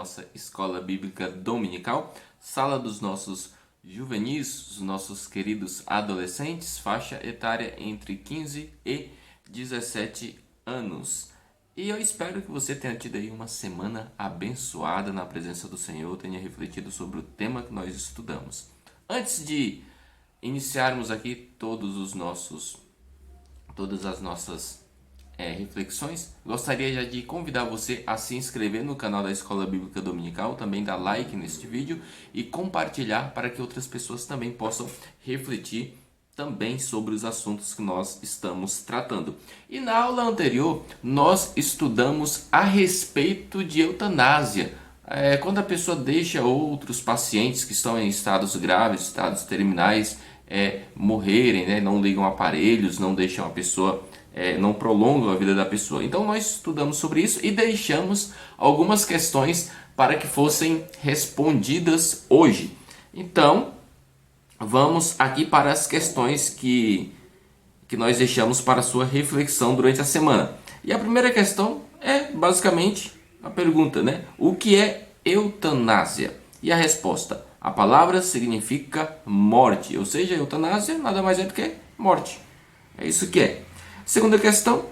nossa escola bíblica dominical, sala dos nossos juvenis, os nossos queridos adolescentes, faixa etária entre 15 e 17 anos. E eu espero que você tenha tido aí uma semana abençoada na presença do Senhor, tenha refletido sobre o tema que nós estudamos. Antes de iniciarmos aqui todas as nossas reflexões, gostaria já de convidar você a se inscrever no canal da Escola Bíblica Dominical, também dar like neste vídeo e compartilhar para que outras pessoas também possam refletir também sobre os assuntos que nós estamos tratando. E na aula anterior nós estudamos a respeito de eutanásia. Quando a pessoa deixa outros pacientes que estão em estados graves, estados terminais, morrerem, né? Não ligam aparelhos, não deixam a pessoa, não prolongam a vida da pessoa. Então nós estudamos sobre isso e deixamos algumas questões para que fossem respondidas hoje. Então vamos aqui para as questões que nós deixamos para a sua reflexão durante a semana. E a primeira questão é basicamente a pergunta, né? O que é eutanásia? E a resposta: a palavra significa morte, ou seja, eutanásia nada mais é do que morte. É isso que é. Segunda questão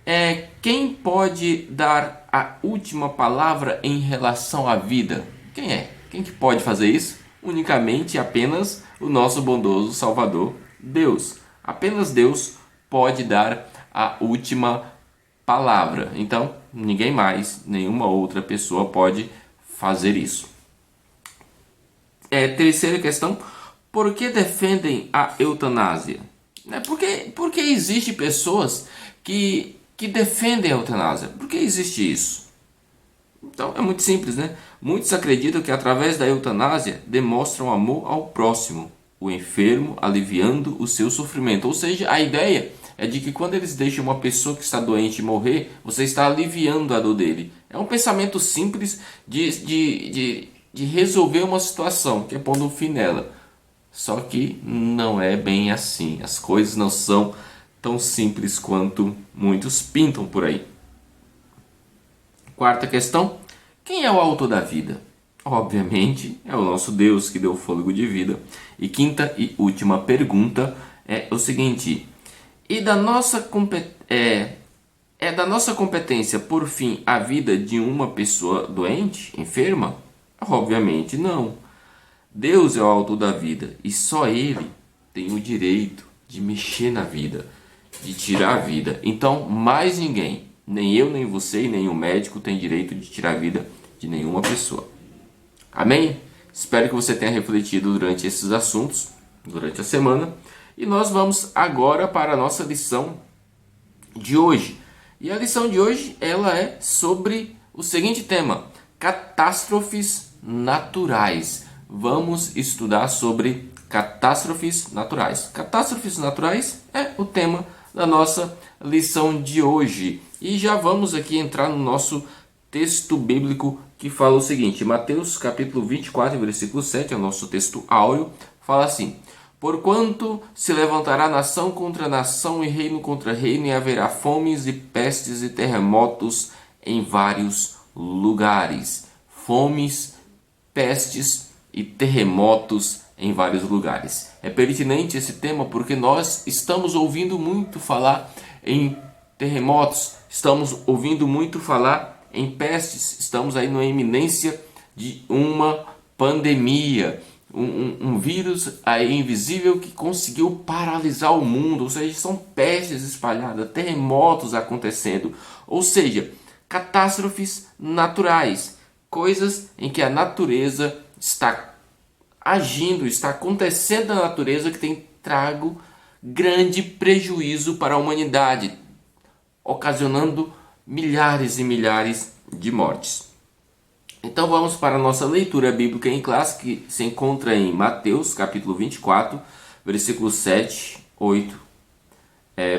é: quem pode dar a última palavra em relação à vida? Quem é? Quem que pode fazer isso? Unicamente, apenas o nosso bondoso Salvador, Deus. Apenas Deus pode dar a última palavra. Então, ninguém mais, nenhuma outra pessoa pode fazer isso. Terceira questão: por que defendem a eutanásia? Porque existem pessoas que defendem a eutanásia. Por que existe isso? Então é muito simples, né? Muitos acreditam que através da eutanásia demonstram amor ao próximo, o enfermo, aliviando o seu sofrimento. Ou seja, a ideia é de que quando eles deixam uma pessoa que está doente morrer, você está aliviando a dor dele. É um pensamento simples de resolver uma situação, que é pondo um fim nela. Só que não é bem assim. As coisas não são tão simples quanto muitos pintam por aí. Quarta questão: quem é o autor da vida? Obviamente é o nosso Deus que deu o fôlego de vida. E quinta e última pergunta é o seguinte: da nossa competência por fim a vida de uma pessoa doente, enferma? Obviamente não. Deus é o autor da vida e só Ele tem o direito de mexer na vida, de tirar a vida. Então, mais ninguém, nem eu, nem você, nem o médico tem direito de tirar a vida de nenhuma pessoa. Amém? Espero que você tenha refletido durante esses assuntos, durante a semana. E nós vamos agora para a nossa lição de hoje. E a lição de hoje ela é sobre o seguinte tema: catástrofes naturais. Vamos estudar sobre catástrofes naturais. Catástrofes naturais é o tema da nossa lição de hoje. E já vamos aqui entrar no nosso texto bíblico que fala o seguinte: Mateus capítulo 24, versículo 7, é o nosso texto áureo, fala assim: porquanto se levantará nação contra nação e reino contra reino, e haverá fomes e pestes e terremotos em vários lugares. Fomes, pestes e terremotos em vários lugares. É pertinente esse tema porque nós estamos ouvindo muito falar em terremotos, estamos ouvindo muito falar em pestes, estamos aí na iminência de uma pandemia, um vírus aí invisível que conseguiu paralisar o mundo. Ou seja, são pestes espalhadas, terremotos acontecendo, ou seja, catástrofes naturais, coisas em que a natureza está agindo, está acontecendo na natureza, que tem trago grande prejuízo para a humanidade, ocasionando milhares e milhares de mortes. Então vamos para a nossa leitura bíblica em classe, que se encontra em Mateus capítulo 24, versículos 7, 8,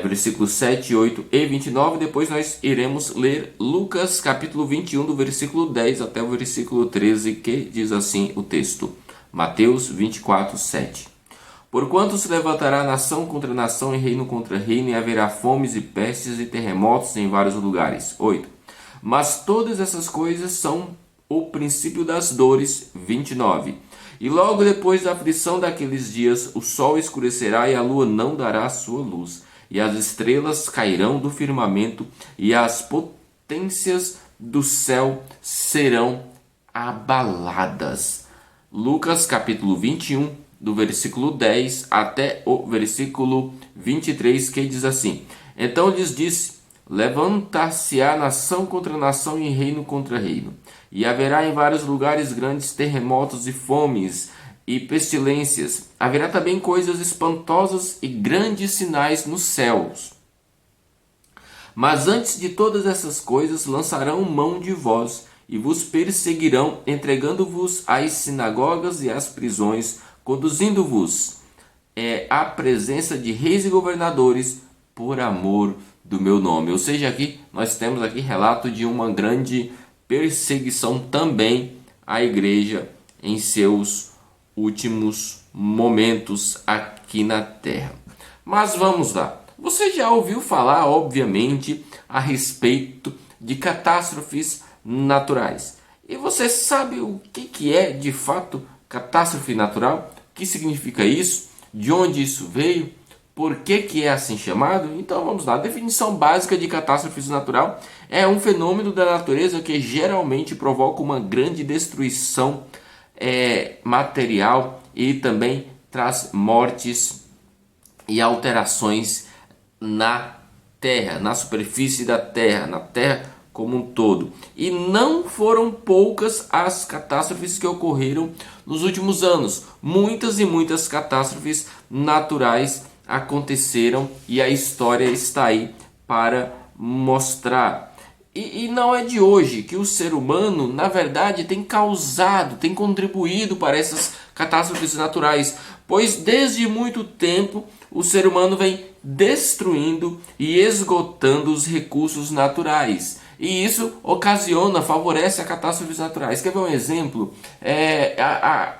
versículos 7, 8 e 29. Depois nós iremos ler Lucas capítulo 21, do versículo 10 até o versículo 13, que diz assim o texto. Mateus 24, 7. Porquanto se levantará nação contra nação e reino contra reino, e haverá fomes e pestes e terremotos em vários lugares. 8. Mas todas essas coisas são o princípio das dores. 29. E logo depois da aflição daqueles dias, o sol escurecerá e a lua não dará sua luz, e as estrelas cairão do firmamento, e as potências do céu serão abaladas. Lucas capítulo 21, do versículo 10 até o versículo 23, que diz assim: Então lhes disse: Levantar-se-á nação contra nação e reino contra reino, e haverá em vários lugares grandes terremotos e fomes e pestilências. Haverá também coisas espantosas e grandes sinais nos céus. Mas antes de todas essas coisas lançarão mão de vós e vos perseguirão, entregando-vos às sinagogas e às prisões, conduzindo-vos à presença de reis e governadores por amor do meu nome. Ou seja, aqui nós temos aqui relato de uma grande perseguição também à igreja em seus últimos momentos aqui na terra. Mas vamos lá. Você já ouviu falar, obviamente, a respeito de catástrofes naturais. E você sabe o que é, de fato, catástrofe natural? O que significa isso? De onde isso veio? Por que é assim chamado? Então vamos lá. A definição básica de catástrofe natural é um fenômeno da natureza que geralmente provoca uma grande destruição material e também traz mortes e alterações na terra, na superfície da terra, na terra como um todo. E não foram poucas as catástrofes que ocorreram nos últimos anos. Muitas e muitas catástrofes naturais aconteceram e a história está aí para mostrar. E não é de hoje que o ser humano, na verdade, tem causado, tem contribuído para essas catástrofes naturais, pois desde muito tempo o ser humano vem destruindo e esgotando os recursos naturais. E isso ocasiona, favorece a catástrofes naturais. Quer ver um exemplo?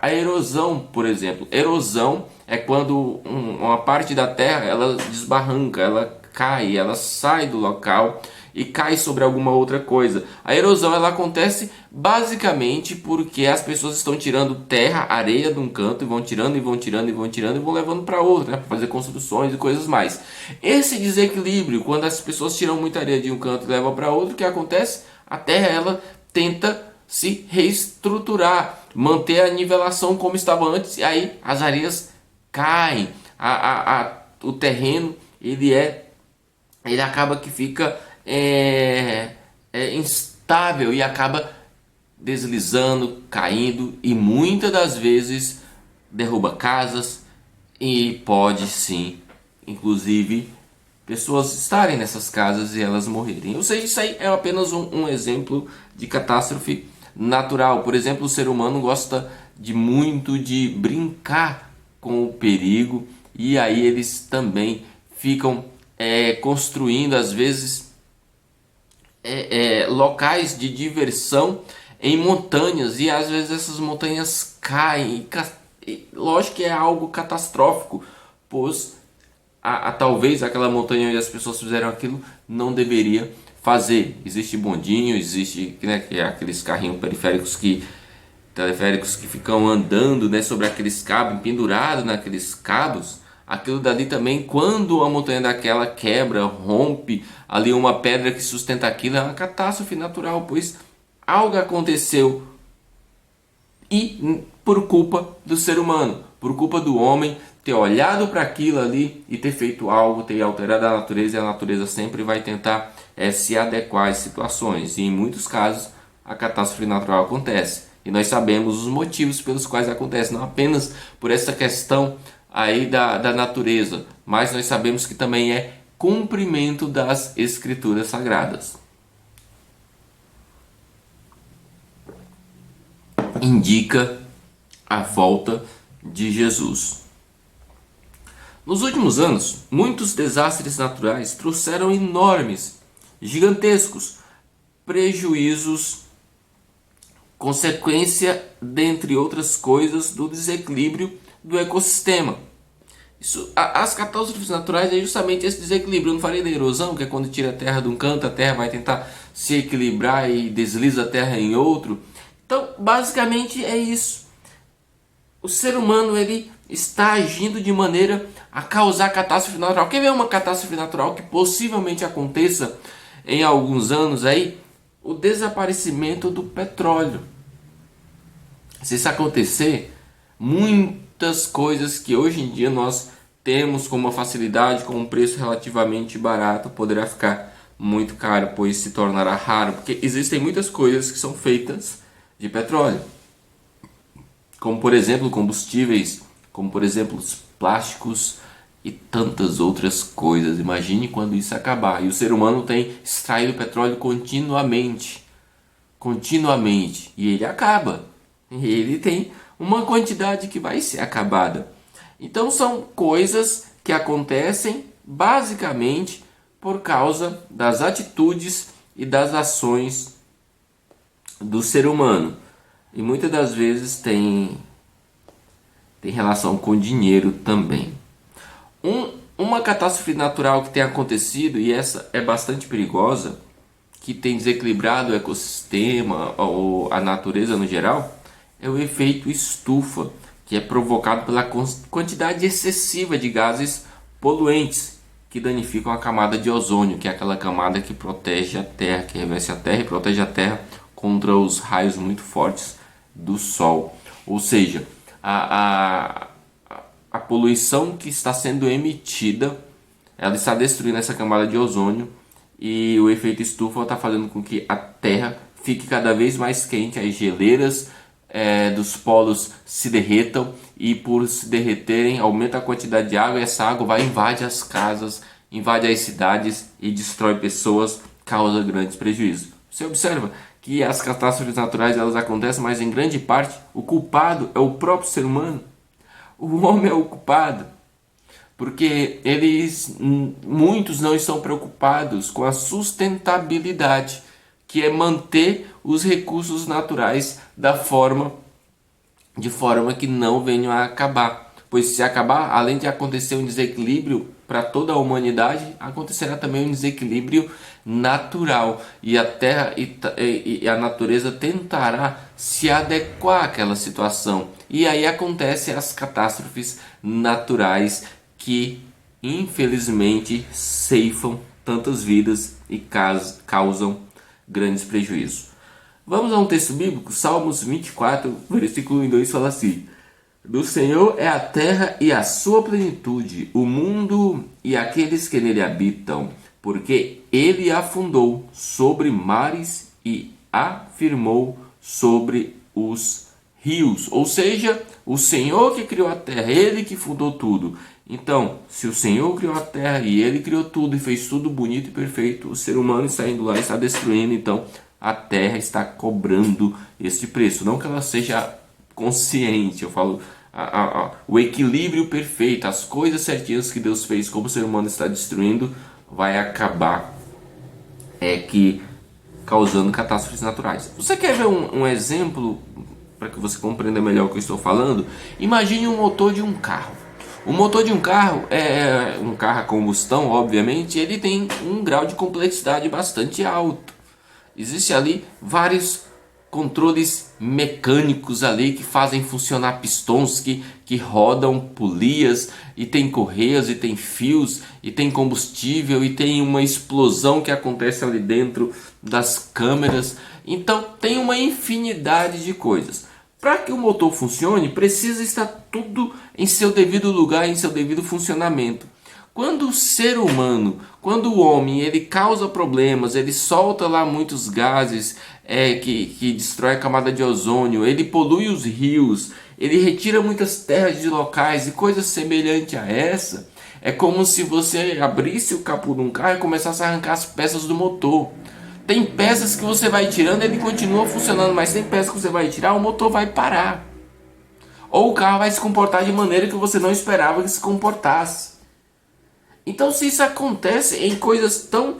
A erosão, por exemplo. Erosão é quando uma parte da terra ela desbarranca, ela cai, ela sai do local e cai sobre alguma outra coisa. A erosão ela acontece basicamente porque as pessoas estão tirando terra, areia de um canto e vão tirando e vão tirando e vão tirando e vão levando para outro, né, para fazer construções e coisas mais. Esse desequilíbrio, quando as pessoas tiram muita areia de um canto e levam para outro, o que acontece? A terra ela tenta se reestruturar, manter a nivelação como estava antes, e aí as areias caem, o terreno ele acaba que fica instável e acaba deslizando, caindo e muitas das vezes derruba casas e pode sim, inclusive, pessoas estarem nessas casas e elas morrerem. Ou seja, isso aí é apenas um exemplo de catástrofe natural. Por exemplo, o ser humano gosta muito de brincar com o perigo e aí eles também ficam construindo às vezes locais de diversão em montanhas e às vezes essas montanhas caem e lógico que é algo catastrófico, pois talvez aquela montanha onde as pessoas fizeram aquilo não deveria fazer. Existe bondinho, existe, né, que é aqueles carrinhos teleféricos que ficam andando, né, sobre aqueles cabos, pendurados naqueles cabos. Aquilo dali também, quando a montanha daquela quebra, rompe ali uma pedra que sustenta aquilo, é uma catástrofe natural, pois algo aconteceu e por culpa do ser humano, por culpa do homem ter olhado para aquilo ali e ter feito algo, ter alterado a natureza, e a natureza sempre vai tentar se adequar às situações, e em muitos casos a catástrofe natural acontece, e nós sabemos os motivos pelos quais acontece, não apenas por essa questão aí da natureza, mas nós sabemos que também é cumprimento das escrituras sagradas. Indica a volta de Jesus. Nos últimos anos, muitos desastres naturais trouxeram enormes, gigantescos prejuízos, consequência, dentre outras coisas, do desequilíbrio do ecossistema. As catástrofes naturais é justamente esse desequilíbrio. Eu não falei da erosão, que é quando tira a terra de um canto, a terra vai tentar se equilibrar e desliza a terra em outro. Então Então, basicamente é isso. O ser humano ele está agindo de maneira a causar catástrofe natural. Quer ver uma catástrofe natural que possivelmente aconteça em alguns anos aí? O desaparecimento do petróleo. Se isso acontecer, muitas coisas que hoje em dia nós temos com uma facilidade, com um preço relativamente barato, poderá ficar muito caro, pois se tornará raro, porque existem muitas coisas que são feitas de petróleo, como por exemplo combustíveis, como por exemplo os plásticos e tantas outras coisas. Imagine quando isso acabar. E o ser humano tem extraído petróleo continuamente, e ele acaba. E ele tem uma quantidade que vai ser acabada. Então são coisas que acontecem basicamente por causa das atitudes e das ações do ser humano. E muitas das vezes tem relação com dinheiro também. Uma catástrofe natural que tem acontecido, e essa é bastante perigosa, que tem desequilibrado o ecossistema ou a natureza no geral, é o efeito estufa, que é provocado pela quantidade excessiva de gases poluentes que danificam a camada de ozônio, que é aquela camada que protege a Terra, que reveste a Terra e protege a Terra contra os raios muito fortes do Sol. Ou seja, a poluição que está sendo emitida, ela está destruindo essa camada de ozônio, e o efeito estufa está fazendo com que a Terra fique cada vez mais quente, as geleiras dos polos se derretam, e por se derreterem aumenta a quantidade de água, e essa água vai invadir as casas, invade as cidades e destrói pessoas, causa grandes prejuízos. Você observa que as catástrofes naturais elas acontecem, mas em grande parte o culpado é o próprio ser humano. O homem é o culpado, porque muitos não estão preocupados com a sustentabilidade, que é manter os recursos naturais de forma que não venham a acabar. Pois se acabar, além de acontecer um desequilíbrio para toda a humanidade, acontecerá também um desequilíbrio natural, e a Terra e a natureza tentará se adequar àquela situação, e aí acontecem as catástrofes naturais que infelizmente ceifam tantas vidas e causam grandes prejuízos. Vamos a um texto bíblico, Salmos 24, versículo 1 e 2 fala assim: do Senhor é a terra e a sua plenitude, o mundo e aqueles que nele habitam, porque ele a fundou sobre mares e a firmou sobre os rios. Ou seja, o Senhor que criou a terra, ele que fundou tudo. Então, se o Senhor criou a terra e ele criou tudo e fez tudo bonito e perfeito, o ser humano está indo lá e está destruindo, então a terra está cobrando este preço. Não que ela seja consciente, eu falo o equilíbrio perfeito, as coisas certinhas que Deus fez, como o ser humano está destruindo, vai acabar causando catástrofes naturais. Você quer ver um exemplo para que você compreenda melhor o que eu estou falando? Imagine um motor de um carro. O motor de um carro é um carro a combustão, obviamente, ele tem um grau de complexidade bastante alto. Existem ali vários controles mecânicos ali que fazem funcionar pistões que rodam polias, e tem correias, e tem fios, e tem combustível, e tem uma explosão que acontece ali dentro das câmeras. Então tem uma infinidade de coisas. Para que o motor funcione, precisa estar tudo em seu devido lugar, em seu devido funcionamento. Quando o ser humano, quando o homem, ele causa problemas, ele solta lá muitos gases que destrói a camada de ozônio, ele polui os rios, ele retira muitas terras de locais e coisas semelhantes a essa, é como se você abrisse o capô de um carro e começasse a arrancar as peças do motor. Tem peças que você vai tirando, ele continua funcionando, mas tem peças que você vai tirar, o motor vai parar. Ou o carro vai se comportar de maneira que você não esperava que se comportasse. Então, se isso acontece em coisas tão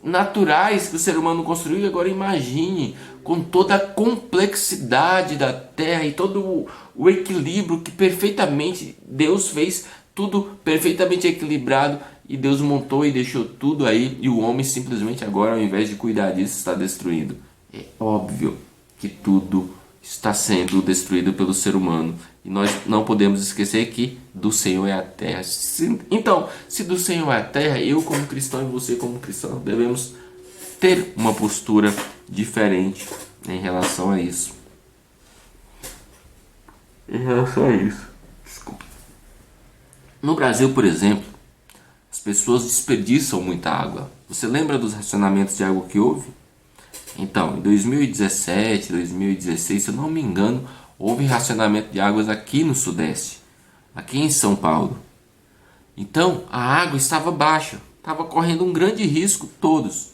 naturais que o ser humano construiu, agora imagine com toda a complexidade da Terra e todo o equilíbrio que perfeitamente Deus fez, tudo perfeitamente equilibrado, e Deus montou e deixou tudo aí, e o homem simplesmente agora, ao invés de cuidar disso, está destruindo. É óbvio que tudo está sendo destruído pelo ser humano. E nós não podemos esquecer que do Senhor é a terra. Então, se do Senhor é a terra, eu como cristão e você como cristão devemos ter uma postura diferente em relação a isso. Em relação a isso. Desculpa. No Brasil, por exemplo, as pessoas desperdiçam muita água. Você lembra dos racionamentos de água que houve? Então, em 2017, 2016, se eu não me engano, houve racionamento de águas aqui no Sudeste, aqui em São Paulo. Então, a água estava baixa, estava correndo um grande risco todos.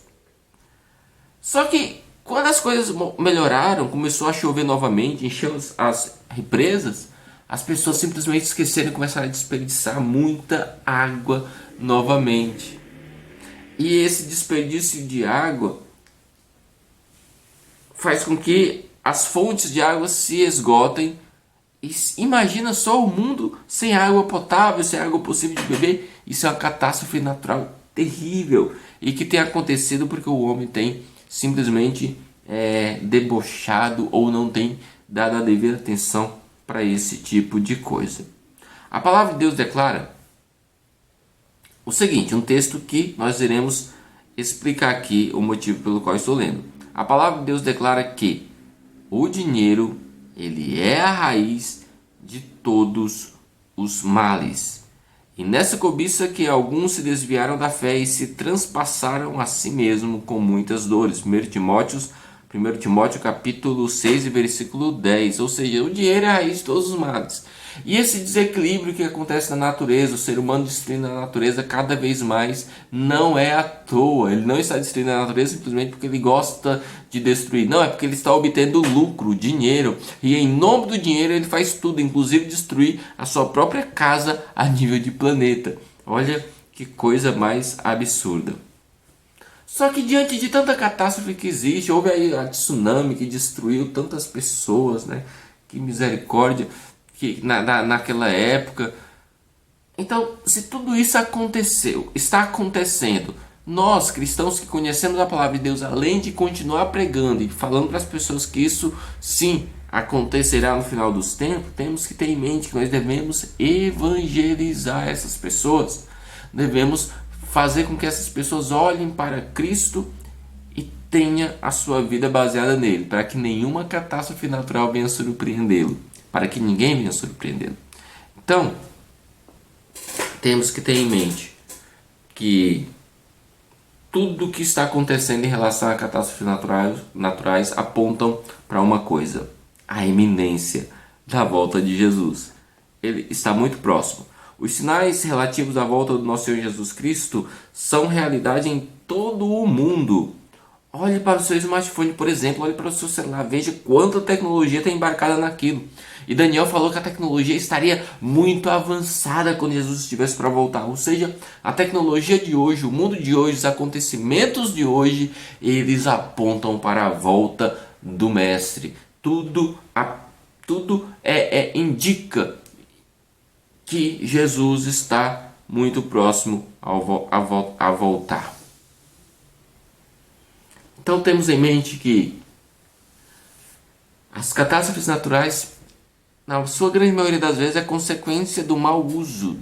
Só que quando as coisas melhoraram, começou a chover novamente, encheu as represas, as pessoas simplesmente esqueceram e começaram a desperdiçar muita água novamente. E esse desperdício de água faz com que as fontes de água se esgotem. E imagina só o mundo sem água potável, sem água possível de beber. Isso é uma catástrofe natural terrível e que tem acontecido porque o homem tem simplesmente debochado ou não tem dado a devida atenção para esse tipo de coisa. A palavra de Deus declara o seguinte, um texto que nós iremos explicar aqui o motivo pelo qual estou lendo. A palavra de Deus declara que o dinheiro, ele é a raiz de todos os males. E nessa cobiça que alguns se desviaram da fé e se transpassaram a si mesmo com muitas dores. 1 Timóteo capítulo 6 e versículo 10. Ou seja, o dinheiro é a raiz de todos os males. E esse desequilíbrio que acontece na natureza, o ser humano destruindo a natureza cada vez mais, não é à toa. Ele não está destruindo a natureza simplesmente porque ele gosta de destruir. Não, é porque ele está obtendo lucro, dinheiro. E em nome do dinheiro ele faz tudo, inclusive destruir a sua própria casa a nível de planeta. Olha que coisa mais absurda. Só que diante de tanta catástrofe que existe, houve aí a tsunami que destruiu tantas pessoas, né? Que misericórdia que naquela época. Então, se tudo isso está acontecendo, nós cristãos que conhecemos a palavra de Deus, além de continuar pregando e falando para as pessoas que isso sim acontecerá no final dos tempos, temos que ter em mente que nós devemos evangelizar essas pessoas. Devemos fazer com que essas pessoas olhem para Cristo e tenha a sua vida baseada nele, para que nenhuma catástrofe natural venha surpreendê-lo, para que ninguém venha surpreendê-lo. Então, temos que ter em mente que tudo o que está acontecendo em relação a catástrofes naturais apontam para uma coisa: a iminência da volta de Jesus. Ele está muito próximo. Os sinais relativos à volta do nosso Senhor Jesus Cristo são realidade em todo o mundo. Olhe para o seu smartphone, por exemplo, olhe para o seu celular, veja quanta tecnologia está embarcada naquilo. E Daniel falou que a tecnologia estaria muito avançada quando Jesus estivesse para voltar. Ou seja, a tecnologia de hoje, o mundo de hoje, os acontecimentos de hoje, eles apontam para a volta do Mestre. Tudo indica que Jesus está muito próximo a voltar. Então temos em mente que as catástrofes naturais, na sua grande maioria das vezes, é consequência do mau uso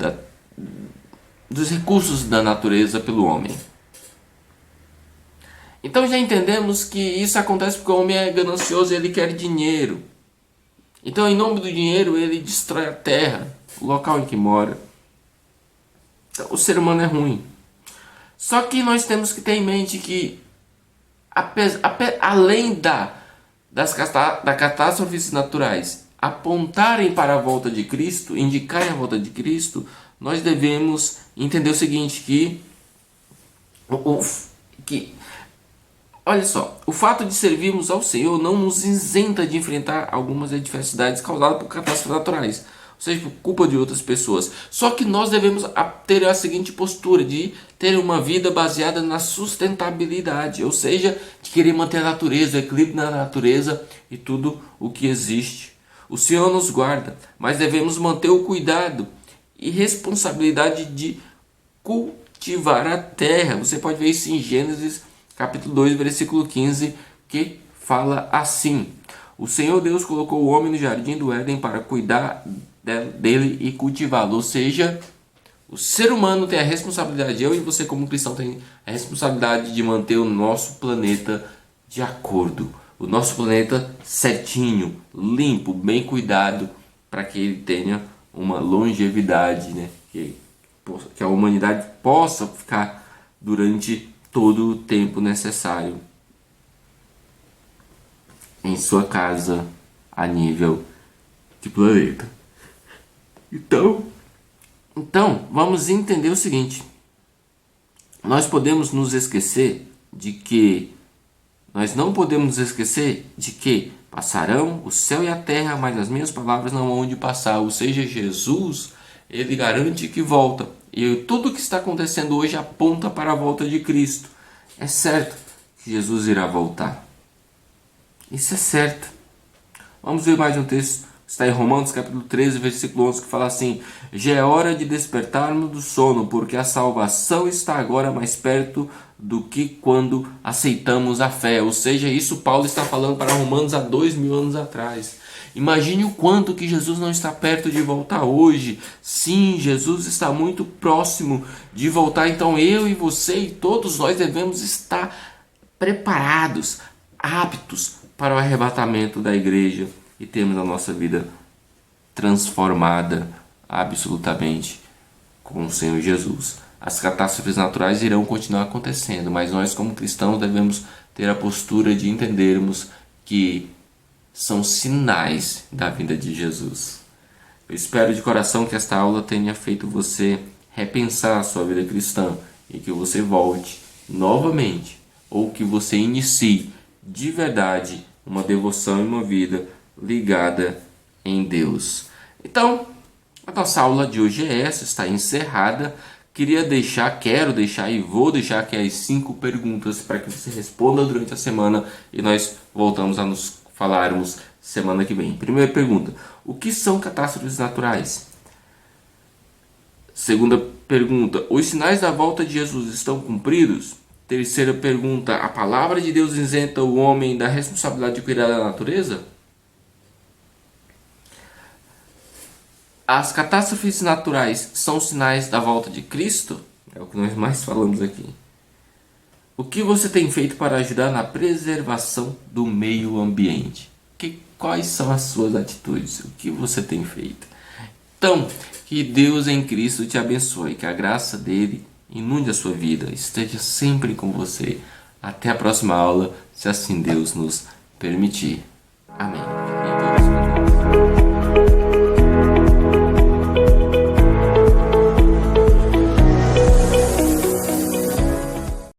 dos recursos da natureza pelo homem. Então já entendemos que isso acontece porque o homem é ganancioso e ele quer dinheiro. Então, em nome do dinheiro, ele destrói a terra, o local em que mora. Então, o ser humano é ruim. Só que nós temos que ter em mente que, além das catástrofes naturais apontarem para a volta de Cristo, indicarem a volta de Cristo, nós devemos entender o seguinte, olha só, o fato de servirmos ao Senhor não nos isenta de enfrentar algumas adversidades causadas por catástrofes naturais, ou seja, por culpa de outras pessoas. Só que nós devemos ter a seguinte postura de ter uma vida baseada na sustentabilidade, ou seja, de querer manter a natureza, o equilíbrio na natureza e tudo o que existe. O Senhor nos guarda, mas devemos manter o cuidado e responsabilidade de cultivar a terra. Você pode ver isso em Gênesis capítulo 2, versículo 15, que fala assim: O Senhor Deus colocou o homem no jardim do Éden para cuidar dele e cultivá-lo. Ou seja, o ser humano tem a responsabilidade, eu e você como cristão tem a responsabilidade de manter o nosso planeta de acordo. O nosso planeta certinho, limpo, bem cuidado, para que ele tenha uma longevidade, né? Que a humanidade possa ficar durante todo o tempo necessário em sua casa a nível de planeta. Então, vamos entender o seguinte: nós podemos nos esquecer de que nós não podemos nos esquecer de que passarão o céu e a terra, mas as minhas palavras não hão de passar. Ou seja, Jesus, ele garante que volta. E tudo o que está acontecendo hoje aponta para a volta de Cristo. É certo que Jesus irá voltar. Isso é certo. Vamos ver mais um texto. Está em Romanos capítulo 13, versículo 11, que fala assim: já é hora de despertarmos do sono, porque a salvação está agora mais perto do que quando aceitamos a fé. Ou seja, isso Paulo está falando para Romanos há 2000 anos atrás. Imagine o quanto que Jesus não está perto de voltar hoje. Sim, Jesus está muito próximo de voltar. Então eu e você e todos nós devemos estar preparados, aptos para o arrebatamento da igreja e termos a nossa vida transformada absolutamente com o Senhor Jesus. As catástrofes naturais irão continuar acontecendo, mas nós como cristãos devemos ter a postura de entendermos que são sinais da vinda de Jesus. Eu espero de coração que esta aula tenha feito você repensar a sua vida cristã e que você volte novamente, ou que você inicie de verdade uma devoção e uma vida ligada em Deus. Então, a nossa aula de hoje é essa, está encerrada. Quero deixar e vou deixar aqui as 5 perguntas para que você responda durante a semana e nós voltamos a nos falarmos semana que vem. Primeira pergunta: o que são catástrofes naturais? Segunda pergunta: os sinais da volta de Jesus estão cumpridos? Terceira pergunta: a palavra de Deus isenta o homem da responsabilidade de cuidar da natureza? As catástrofes naturais são sinais da volta de Cristo? É o que nós mais falamos aqui. O que você tem feito para ajudar na preservação do meio ambiente? Quais são as suas atitudes? O que você tem feito? Então, que Deus em Cristo te abençoe, que a graça dele inunde a sua vida, esteja sempre com você. Até a próxima aula, se assim Deus nos permitir. Amém.